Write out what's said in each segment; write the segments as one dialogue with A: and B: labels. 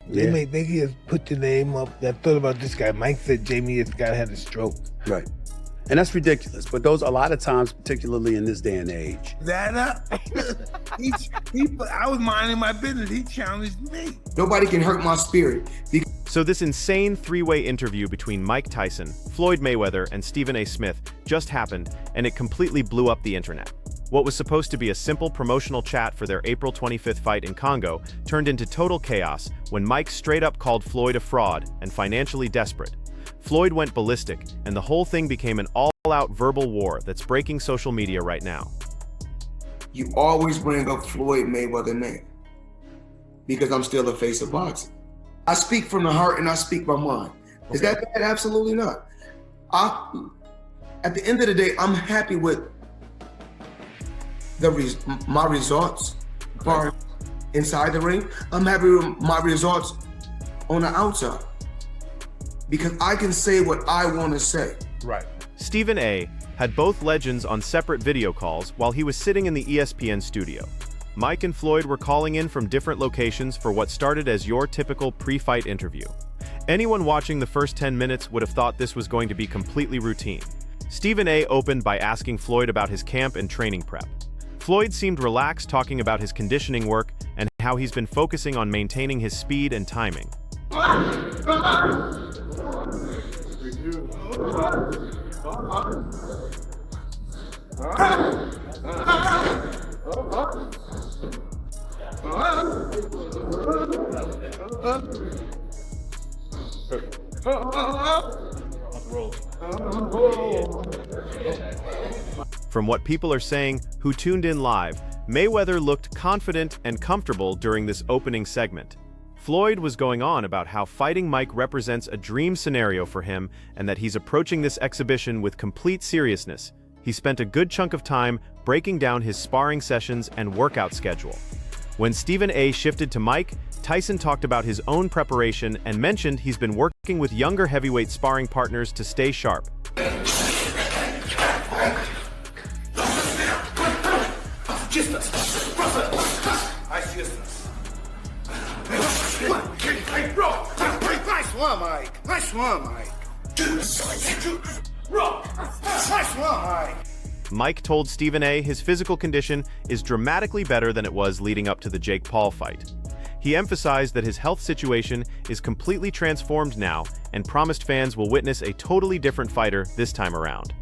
A: Yeah.
B: They just put the name up. I thought about this guy. Mike said Jamie, this guy had a stroke.
A: Right. And that's ridiculous. But those, a lot of times, particularly in this day and age.
B: I was minding my business. He challenged me.
C: Nobody can hurt my spirit.
D: So this insane three-way interview between Mike Tyson, Floyd Mayweather, and Stephen A. Smith just happened, and it completely blew up the internet. What was supposed to be a simple promotional chat for their April 25th fight in Congo turned into total chaos when Mike straight up called Floyd a fraud and financially desperate. Floyd went ballistic, and the whole thing became an all-out verbal war that's breaking social media right now.
C: You always bring up Floyd Mayweather name because I'm still the face of boxing. I speak from the heart and I speak my mind. Is that bad? Absolutely not. At the end of the day, I'm happy with my results far inside the ring. I'm happy with my results on the outside because I can say what I want to say.
A: Right.
D: Stephen A. had both legends on separate video calls while he was sitting in the ESPN studio. Mike and Floyd were calling in from different locations for what started as your typical pre-fight interview. Anyone watching the first 10 minutes would have thought this was going to be completely routine. Stephen A. opened by asking Floyd about his camp and training prep. Floyd seemed relaxed, talking about his conditioning work and how he's been focusing on maintaining his speed and timing. From what people are saying who tuned in live, Mayweather looked confident and comfortable during this opening segment. Floyd was going on about how fighting Mike represents a dream scenario for him and that he's approaching this exhibition with complete seriousness. He spent a good chunk of time breaking down his sparring sessions and workout schedule. When Stephen A. shifted to Mike, Tyson talked about his own preparation and mentioned he's been working with younger heavyweight sparring partners to stay sharp.
E: Nice one, Mike. Nice one, Mike. Nice one, Mike.
D: Mike told Stephen A. his physical condition is dramatically better than it was leading up to the Jake Paul fight. He emphasized that his health situation is completely transformed now and promised fans will witness a totally different fighter this time around.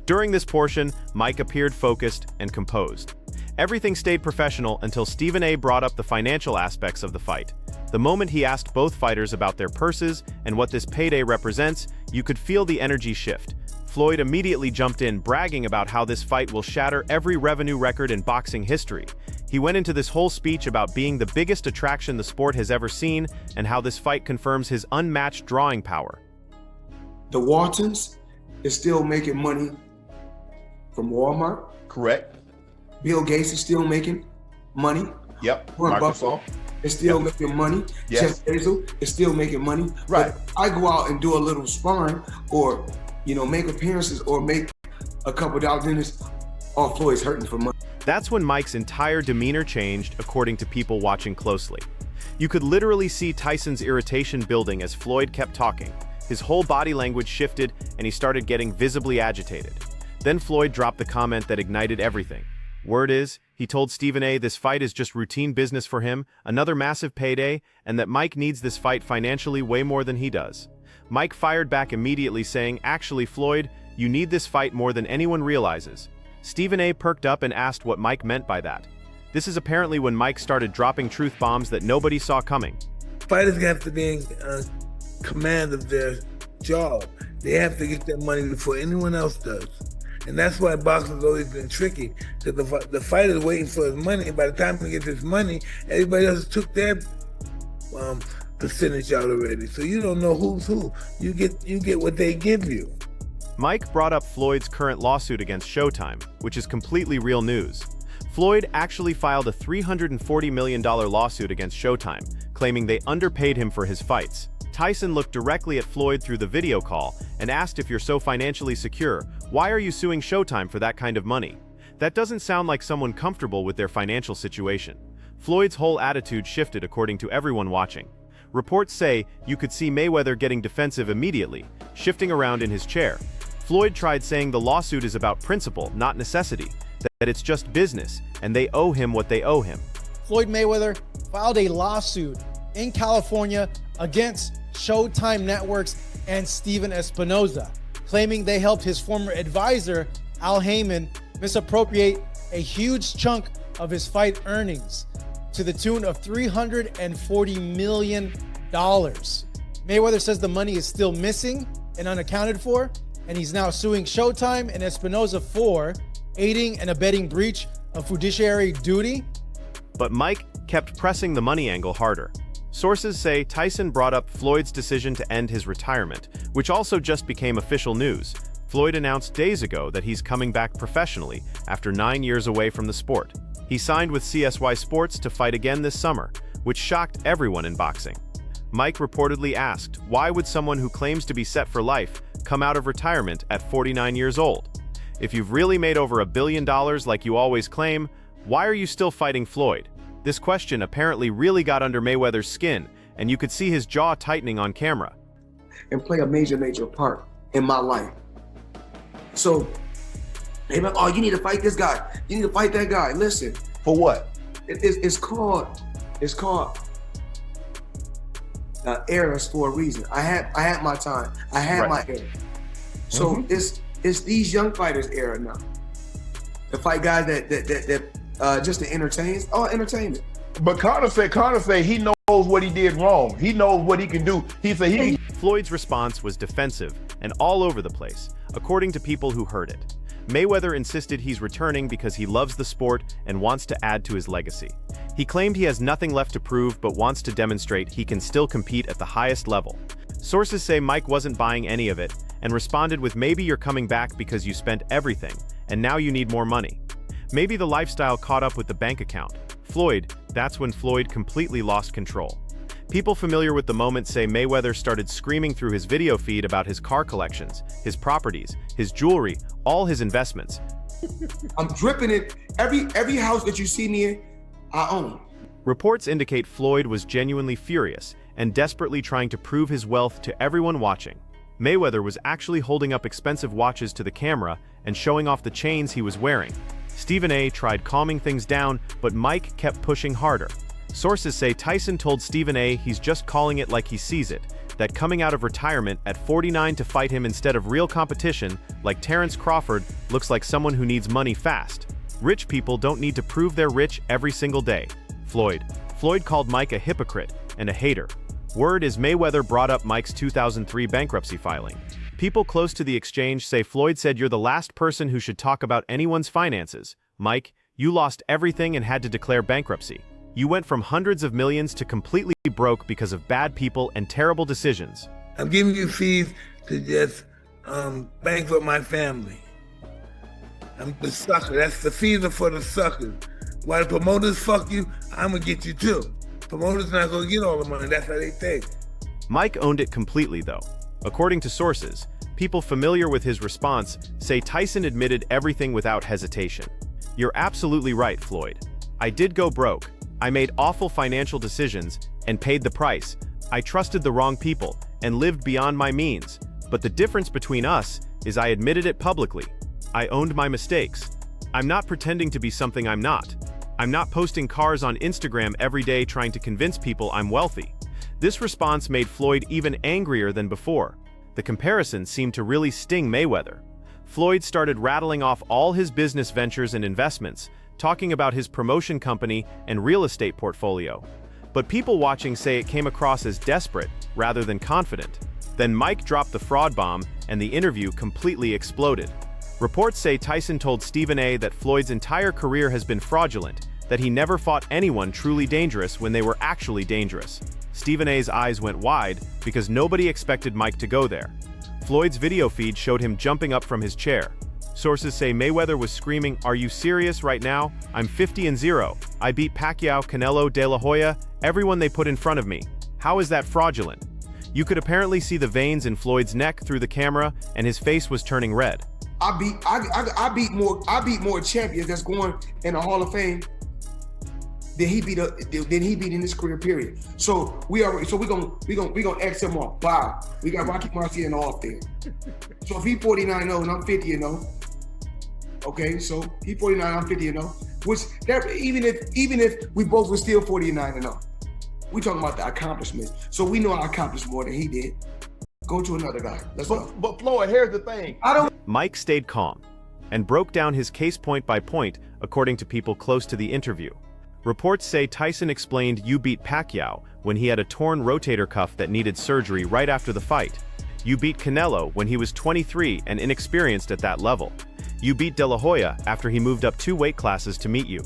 D: During this portion, Mike appeared focused and composed. Everything stayed professional until Stephen A. brought up the financial aspects of the fight. The moment he asked both fighters about their purses and what this payday represents, you could feel the energy shift. Floyd immediately jumped in, bragging about how this fight will shatter every revenue record in boxing history. He went into this whole speech about being the biggest attraction the sport has ever seen and how this fight confirms his unmatched drawing power.
C: The Waltons is still making money from Walmart.
A: Correct.
C: Bill Gates is still making money.
A: Yep.
C: Warren Buffett
A: Microsoft
C: is still making money.
A: Yes.
C: Jeff Bezos is still making money.
A: Right.
C: But I go out and do a little sparring or, make appearances or make a couple dollars in this. All Floyd's hurting for money.
D: That's when Mike's entire demeanor changed, according to people watching closely. You could literally see Tyson's irritation building as Floyd kept talking. His whole body language shifted and he started getting visibly agitated. Then Floyd dropped the comment that ignited everything. Word is, he told Stephen A. this fight is just routine business for him, another massive payday, and that Mike needs this fight financially way more than he does. Mike fired back immediately saying, "Actually, Floyd, you need this fight more than anyone realizes." Stephen A. perked up and asked what Mike meant by that. This is apparently when Mike started dropping truth bombs that nobody saw coming.
B: Fighters have to be in command of their job. They have to get their money before anyone else does. And that's why boxing's always been tricky, because the fighter's waiting for his money, and by the time he gets his money, everybody else took their percentage out already. So you don't know who's who. You get what they give you.
D: Mike brought up Floyd's current lawsuit against Showtime, which is completely real news. Floyd actually filed a $340 million lawsuit against Showtime, claiming they underpaid him for his fights. Tyson looked directly at Floyd through the video call and asked, if you're so financially secure, why are you suing Showtime for that kind of money? That doesn't sound like someone comfortable with their financial situation. Floyd's whole attitude shifted according to everyone watching. Reports say you could see Mayweather getting defensive immediately, shifting around in his chair. Floyd tried saying the lawsuit is about principle, not necessity, that it's just business, and they owe him what they owe him.
F: Floyd Mayweather filed a lawsuit in California against Showtime Networks and Steven Espinoza, claiming they helped his former advisor, Al Heyman, misappropriate a huge chunk of his fight earnings to the tune of $340 million. Mayweather says the money is still missing and unaccounted for, and he's now suing Showtime and Espinoza for aiding and abetting breach of fiduciary duty.
D: But Mike kept pressing the money angle harder. Sources say Tyson brought up Floyd's decision to end his retirement, which also just became official news. Floyd announced days ago that he's coming back professionally after 9 years away from the sport. He signed with CSY Sports to fight again this summer, which shocked everyone in boxing. Mike reportedly asked, why would someone who claims to be set for life come out of retirement at 49 years old? If you've really made over $1 billion like you always claim, why are you still fighting Floyd? This question apparently really got under Mayweather's skin, and you could see his jaw tightening on camera.
C: And play a major part in my life. So, they like, oh, you need to fight this guy. You need to fight that guy. Listen.
G: For what?
C: It's called eras for a reason. I had my time. I had my era. So it's these young fighters' era now. To fight guys that just to entertain. Oh, entertainment.
G: But Conor said he knows what he did wrong. He knows what he can do. He said he.
D: Floyd's response was defensive and all over the place, according to people who heard it. Mayweather insisted he's returning because he loves the sport and wants to add to his legacy. He claimed he has nothing left to prove but wants to demonstrate he can still compete at the highest level. Sources say Mike wasn't buying any of it and responded with, maybe you're coming back because you spent everything and now you need more money. Maybe the lifestyle caught up with the bank account. That's when Floyd completely lost control. People familiar with the moment say Mayweather started screaming through his video feed about his car collections, his properties, his jewelry, all his investments.
C: I'm dripping it. Every house that you see me in, I own.
D: Reports indicate Floyd was genuinely furious and desperately trying to prove his wealth to everyone watching. Mayweather was actually holding up expensive watches to the camera and showing off the chains he was wearing. Stephen A. tried calming things down, but Mike kept pushing harder. Sources say Tyson told Stephen A. he's just calling it like he sees it, that coming out of retirement at 49 to fight him instead of real competition, like Terrence Crawford, looks like someone who needs money fast. Rich people don't need to prove they're rich every single day. Floyd called Mike a hypocrite and a hater. Word is Mayweather brought up Mike's 2003 bankruptcy filing. People close to the exchange say Floyd said, you're the last person who should talk about anyone's finances. Mike, you lost everything and had to declare bankruptcy. You went from hundreds of millions to completely broke because of bad people and terrible decisions.
B: I'm giving you fees to just bankrupt my family. I'm the sucker. That's the fees are for the suckers. While the promoters fuck you, I'm gonna get you too. Promoters not gonna get all the money. That's how they think.
D: Mike owned it completely though. According to sources, people familiar with his response say Tyson admitted everything without hesitation. You're absolutely right, Floyd. I did go broke. I made awful financial decisions and paid the price. I trusted the wrong people and lived beyond my means. But the difference between us is I admitted it publicly. I owned my mistakes. I'm not pretending to be something I'm not. I'm not posting cars on Instagram every day trying to convince people I'm wealthy. This response made Floyd even angrier than before. The comparison seemed to really sting Mayweather. Floyd started rattling off all his business ventures and investments, talking about his promotion company and real estate portfolio. But people watching say it came across as desperate rather than confident. Then Mike dropped the fraud bomb and the interview completely exploded. Reports say Tyson told Stephen A. that Floyd's entire career has been fraudulent, that he never fought anyone truly dangerous when they were actually dangerous. Stephen A.'s eyes went wide because nobody expected Mike to go there. Floyd's video feed showed him jumping up from his chair. Sources say Mayweather was screaming, "Are you serious right now? I'm 50-0. I beat Pacquiao, Canelo, De La Hoya, everyone they put in front of me. How is that fraudulent?" You could apparently see the veins in Floyd's neck through the camera, and his face was turning red.
C: I beat more champions that's going in the Hall of Fame than he beat in his career period. So we gonna X him off. Wow. We got Rocky Marciano off there. So if he 49-0 and I'm 50-0, okay, so he 49, I'm 50-0, which that even if we both were still 49-0, we talking about the accomplishment. So we know I accomplished more than he did. Go to another guy. Let's go.
G: But Floyd, here's the thing.
D: Mike stayed calm and broke down his case point by point, according to people close to the interview. Reports say Tyson explained you beat Pacquiao when he had a torn rotator cuff that needed surgery right after the fight. You beat Canelo when he was 23 and inexperienced at that level. You beat De La Hoya after he moved up 2 weight classes to meet you.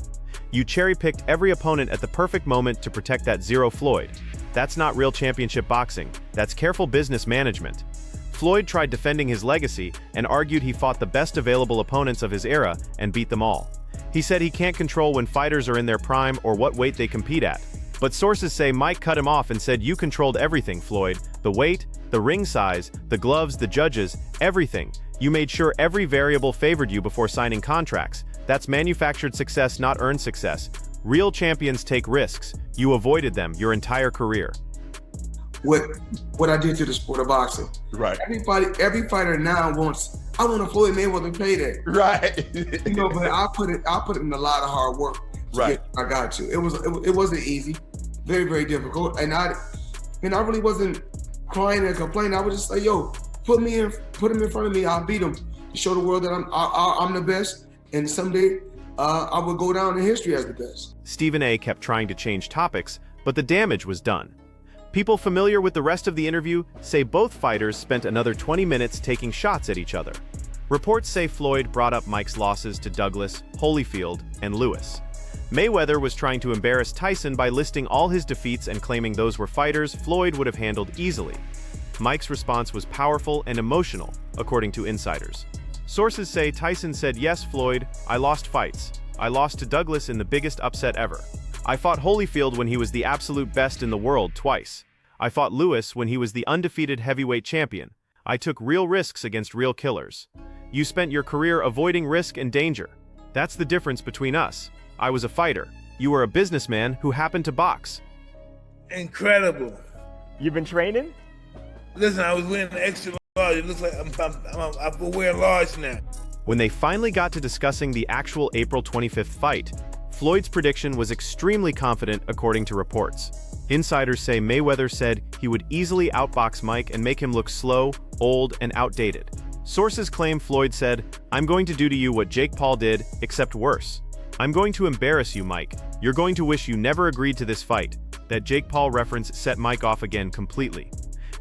D: You cherry-picked every opponent at the perfect moment to protect that zero Floyd. That's not real championship boxing, that's careful business management. Floyd tried defending his legacy and argued he fought the best available opponents of his era and beat them all. He said he can't control when fighters are in their prime or what weight they compete at. But sources say Mike cut him off and said you controlled everything, Floyd. The weight, the ring size, the gloves, the judges, everything. You made sure every variable favored you before signing contracts. That's manufactured success, not earned success. Real champions take risks. You avoided them your entire career.
C: What I did to the sport of boxing.
G: Right.
C: Every fighter now wants, I want a Floyd Mayweather play that.
G: Right.
C: But I put in a lot of hard work to
G: right.
C: get where I got to. It wasn't easy, very, very difficult. And I really wasn't crying and complaining. I was just like, yo, put him in front of me, I'll beat him. Show the world that I'm the best. And someday I will go down in history as the best.
D: Stephen A. kept trying to change topics, but the damage was done. People familiar with the rest of the interview say both fighters spent another 20 minutes taking shots at each other. Reports say Floyd brought up Mike's losses to Douglas, Holyfield, and Lewis. Mayweather was trying to embarrass Tyson by listing all his defeats and claiming those were fighters Floyd would have handled easily. Mike's response was powerful and emotional, according to insiders. Sources say Tyson said, "Yes, Floyd, I lost fights. I lost to Douglas in the biggest upset ever. I fought Holyfield when he was the absolute best in the world twice. I fought Lewis when he was the undefeated heavyweight champion. I took real risks against real killers. You spent your career avoiding risk and danger. That's the difference between us. I was a fighter. You were a businessman who happened to box."
B: Incredible.
H: You've been training?
B: Listen, I was wearing extra large. It looks like I'm wearing large now.
D: When they finally got to discussing the actual April 25th fight, Floyd's prediction was extremely confident according to reports. Insiders say Mayweather said he would easily outbox Mike and make him look slow, old, and outdated. Sources claim Floyd said, "I'm going to do to you what Jake Paul did, except worse. I'm going to embarrass you, Mike. You're going to wish you never agreed to this fight." That Jake Paul reference set Mike off again completely.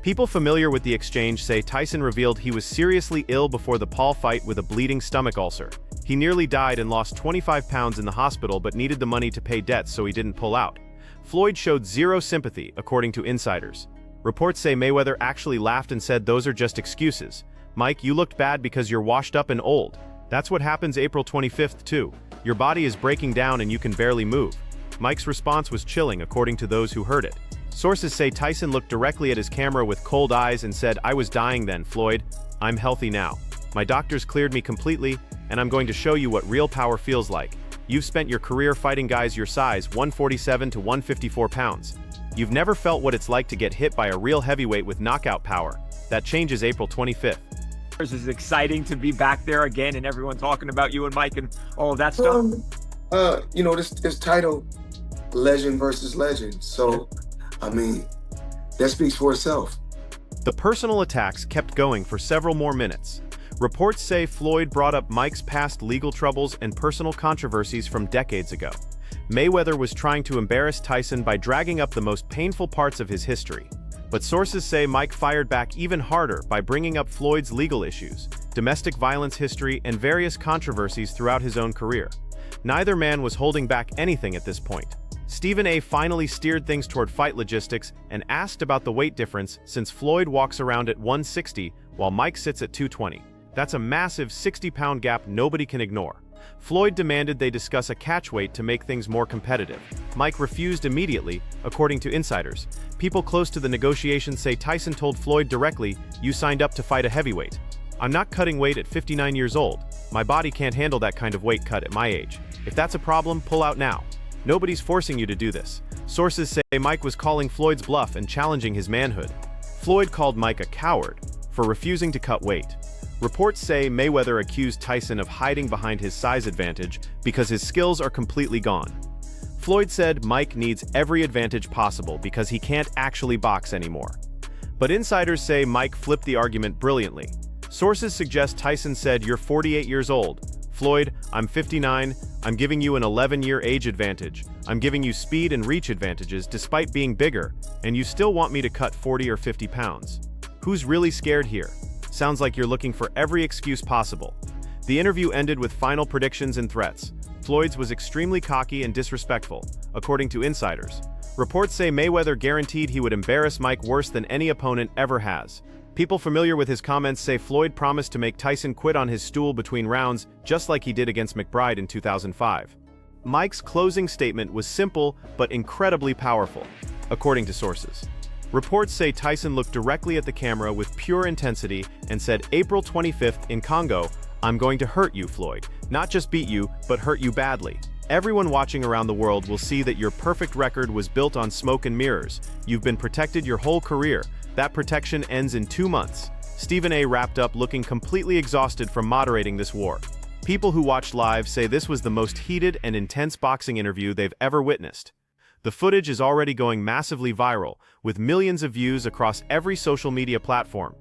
D: People familiar with the exchange say Tyson revealed he was seriously ill before the Paul fight with a bleeding stomach ulcer. He nearly died and lost 25 pounds in the hospital but needed the money to pay debts so he didn't pull out. Floyd showed zero sympathy, according to insiders. Reports say Mayweather actually laughed and said those are just excuses. "Mike, you looked bad because you're washed up and old. That's what happens April 25th too. Your body is breaking down and you can barely move." Mike's response was chilling, according to those who heard it. Sources say Tyson looked directly at his camera with cold eyes and said, "I was dying then, Floyd. I'm healthy now. My doctors cleared me completely, and I'm going to show you what real power feels like. You've spent your career fighting guys your size, 147 to 154 pounds. You've never felt what it's like to get hit by a real heavyweight with knockout power. That changes April 25th.
H: It's exciting to be back there again and everyone talking about you and Mike and all of that stuff.
C: This title, legend versus legend. So, I mean, that speaks for itself.
D: The personal attacks kept going for several more minutes. Reports say Floyd brought up Mike's past legal troubles and personal controversies from decades ago. Mayweather was trying to embarrass Tyson by dragging up the most painful parts of his history. But sources say Mike fired back even harder by bringing up Floyd's legal issues, domestic violence history, and various controversies throughout his own career. Neither man was holding back anything at this point. Stephen A. finally steered things toward fight logistics and asked about the weight difference since Floyd walks around at 160 while Mike sits at 220. That's a massive 60-pound gap nobody can ignore. Floyd demanded they discuss a catch weight to make things more competitive. Mike refused immediately, according to insiders. People close to the negotiations say Tyson told Floyd directly, "You signed up to fight a heavyweight. I'm not cutting weight at 59 years old. My body can't handle that kind of weight cut at my age. If that's a problem, pull out now." Nobody's forcing you to do this. Sources say Mike was calling Floyd's bluff and challenging his manhood. Floyd called Mike a coward for refusing to cut weight. Reports say Mayweather accused Tyson of hiding behind his size advantage because his skills are completely gone. Floyd said Mike needs every advantage possible because he can't actually box anymore. But insiders say Mike flipped the argument brilliantly. Sources suggest Tyson said, "You're 48 years old. Floyd, I'm 59. I'm giving you an 11-year age advantage. I'm giving you speed and reach advantages despite being bigger, and you still want me to cut 40 or 50 pounds. Who's really scared here? Sounds like you're looking for every excuse possible." The interview ended with final predictions and threats. Floyd's was extremely cocky and disrespectful, according to insiders. Reports say Mayweather guaranteed he would embarrass Mike worse than any opponent ever has. People familiar with his comments say Floyd promised to make Tyson quit on his stool between rounds, just like he did against McBride in 2005. Mike's closing statement was simple but incredibly powerful, according to sources. Reports say Tyson looked directly at the camera with pure intensity and said, "April 25th in Congo, I'm going to hurt you, Floyd. Not just beat you, but hurt you badly. Everyone watching around the world will see that your perfect record was built on smoke and mirrors. You've been protected your whole career. That protection ends in 2 months." Stephen A. wrapped up looking completely exhausted from moderating this war. People who watched live say this was the most heated and intense boxing interview they've ever witnessed. The footage is already going massively viral, with millions of views across every social media platform.